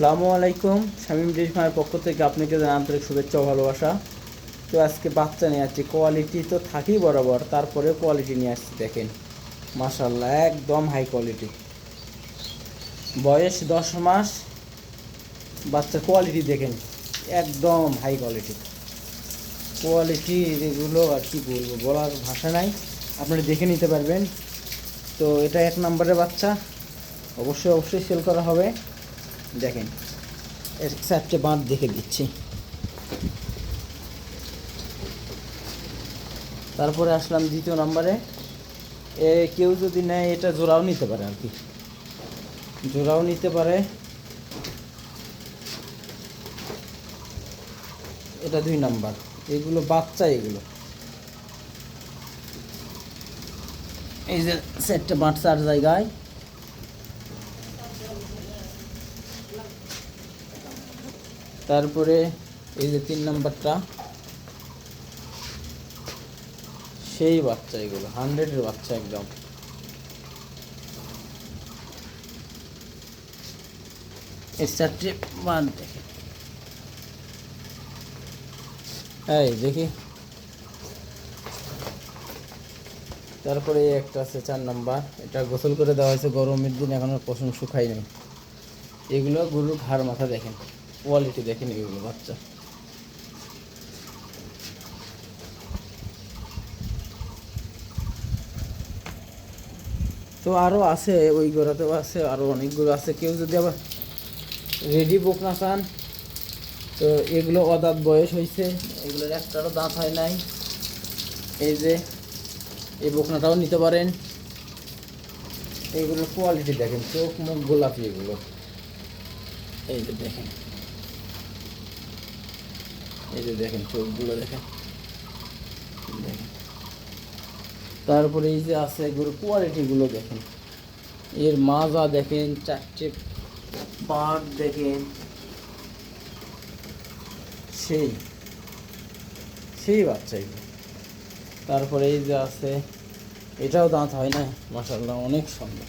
আসসালামু আলাইকুম। শামীম ডিসমার পক্ষ থেকে আপনাকে জানাই আন্তরিক শুভেচ্ছা ও ভালোবাসা। তো আজকে বাচ্চা নিয়ে আসছি, কোয়ালিটি তো থাকেই বরাবর, তারপরেও কোয়ালিটি নিয়ে আসছি। দেখেন মাশাআল্লাহ, একদম হাই কোয়ালিটি। বয়স 10 মাস, বাচ্চার কোয়ালিটি দেখেন একদম হাই কোয়ালিটি। কোয়ালিটি এগুলো আর কি বলবো, বলার ভাষা নাই, আপনারা দেখে নিতে পারবেন। তো এটা 1 নম্বরের বাচ্চা, অবশ্যই সেল করা হবে। দেখেন এর 4টে বাঁধ দেখে দিচ্ছি। তারপরে আসলাম 2য় নম্বরে। কেউ যদি নেয় এটা জোড়াও নিতে পারে আর কি, জোড়াও নিতে পারে। এটা 2 নাম্বার, এগুলো বাচ্চা। এগুলো এই যে 4টে বাঁধ 4 জায়গায়। তারপরে এই যে 3 নাম্বারটা, সেই বাচ্চা। এগুলো 100-এর বাচ্চা একদম। এই 4টে বাঁধ দেখে এই দেখি। তারপরে একটা আছে 4 নাম্বার, এটা গোসল করে দেওয়া হয়েছে গরমের দিন, এখনো পশম শুকাই নাই। এগুলো গরুর ঘাড় মাথা দেখেন, কোয়ালিটি দেখেন এগুলো বাচ্চা। তো আরও আছে, ওই গরুতেও আছে, আরও অনেক গরু আছে। কেউ যদি আবার রেডি বুক না চান, তো এগুলো অদাঁত বয়স হয়েছে, এগুলোর একটারও দাঁত হয় নাই। এই যে এই বকনাটাও নিতে পারেন। এইগুলোর কোয়ালিটি দেখেন, চোখ মুখ গোলাপি এগুলো। এই যে দেখেন, এই যে দেখেন চোখগুলো দেখেন দেখেন। তারপরে এই যে আছে এগুলোর কোয়ালিটিগুলো দেখেন, এর মাজা দেখেন, 4টে বাঁধ দেখেন, সেই সেই বাচ্চা এগুলো। তারপরে এই যে আছে, এটাও দাঁত হয় না, মাশাআল্লাহ অনেক সুন্দর।